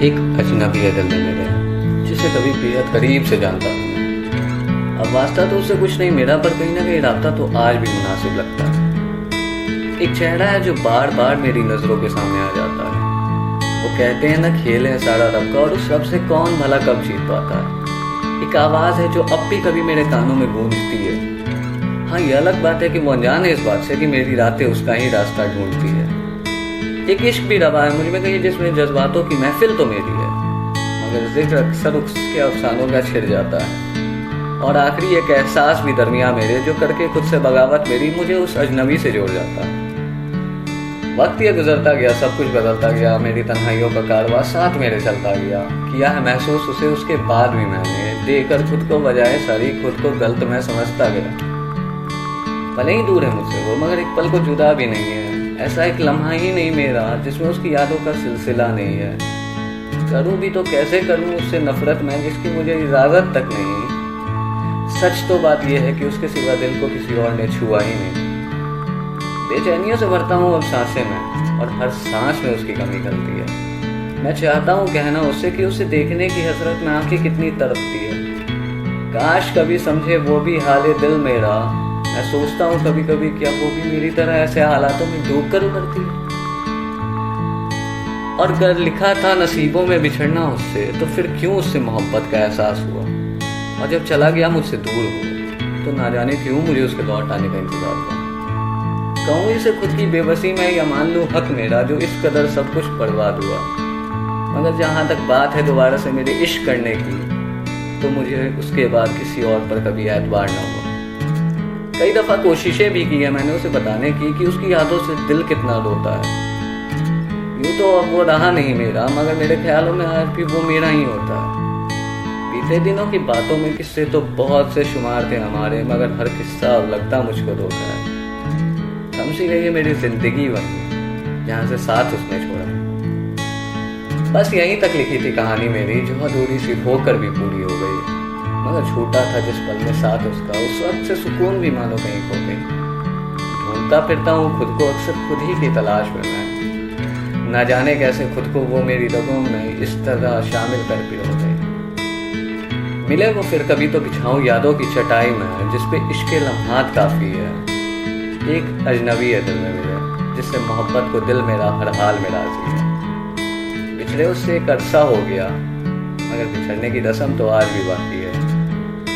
एक अजनबी है दिल में मेरे, जिसे कभी बेहद करीब से जानता हूँ मैं। अब वास्ता तो उससे कुछ नहीं मेरा, पर कहीं ना कहीं राब्ता तो आज भी मुनासिब लगता है। एक चेहरा है जो बार बार मेरी नज़रों के सामने आ जाता है। वो कहते हैं ना, खेल है सारा रब का, और उस रब से कौन भला कब जीत पाता है। एक आवाज़ है जो अब भी कभी मेरे कानों में गूंजती है। हाँ, ये अलग बात है कि वो अनजान है इस बात से कि मेरी रातें उसका ही रास्ता ढूंढती है। एक इश्क भी रवा है मुझ में कहीं, जिसमें जज्बातों की महफिल तो मेरी है, मगर जिक्र अक्सर उसके अफसानों का छिड़ जाता है। और आखिरी एक एहसास भी दरमिया मेरे, जो करके खुद से बगावत मेरी, मुझे उस अजनबी से जोड़ जाता है। वक्त ये गुजरता गया, सब कुछ बदलता गया, मेरी तन्हाइयों का कारवां साथ मेरे चलता गया। किया है महसूस उसे उसके बाद भी मैंने, देकर खुद को बजाय सारी खुद को गलत मैं समझता गया। भले ही दूर है मुझसे वो, मगर एक पल को जुदा भी नहीं है। ऐसा एक लम्हा ही नहीं मेरा जिसमें उसकी यादों का सिलसिला नहीं है। करूं भी तो कैसे करूं उससे नफरत मैं, जिसकी मुझे इजाजत तक नहीं। सच तो बात यह है कि उसके सिवा दिल को किसी और ने छुआ ही नहीं। बेचैनियों से भरता हूँ अब सांसें में, और हर सांस में उसकी कमी खलती है। मैं चाहता हूँ कहना उससे कि उसे देखने की हसरत में आंखें कितनी तड़पती है। काश कभी समझे वो भी हाले दिल मेरा। मैं सोचता हूँ कभी कभी, क्या वो भी मेरी तरह ऐसे हालातों में डूब कर उभरती है। और अगर लिखा था नसीबों में बिछड़ना उससे, तो फिर क्यों उससे मोहब्बत का एहसास हुआ। और जब चला गया मुझसे दूर हो, तो ना जाने क्यों मुझे उसके लौट आने का इंतजार हुआ। कहूँ इसे खुद की बेबसी में, या मान लूँ हक मेरा जो इस कदर सब कुछ बर्बाद हुआ। मगर जहाँ तक बात है दोबारा से मेरे इश्क करने की, तो मुझे उसके बाद किसी और पर कभी एतबार न हुआ। कई दफ़ा कोशिशें भी की है मैंने उसे बताने की कि उसकी यादों से दिल कितना रोता है। यूँ तो अब वो रहा नहीं मेरा, मगर मेरे ख्यालों में आज भी वो मेरा ही होता है। बीते दिनों की बातों में किस्से तो बहुत से शुमार थे हमारे, मगर हर किस्सा अब लगता मुझको धोखा है। थम सी गई है मेरी जिंदगी वहीं, जहाँ से साथ उसने छोड़ा। बस यहीं तक लिखी थी कहानी मेरी, जो अधूरी सी होकर भी पूरी हो गई। मगर छूटा था जिस पल में साथ उसका, उस वक्त से सुकून भी मानो कहीं खो गई। ढूंढता फिरता हूँ खुद को अक्सर खुद ही की तलाश में मैं, ना जाने कैसे खुद को वो मेरी रगों में इस तरह शामिल कर पिरो गई। मिले वो फिर कभी तो बिछाऊं यादों की चटाई में, जिसपे इश्क लम्हात काफी है। एक अजनबी है दिल में मेरे, जिससे मोहब्बत को दिल मेरा हर हाल में राजी है। बिछड़े उससे एक अरसा हो गया, मगर बिछड़ने की रस्म तो आज भी बाकी है।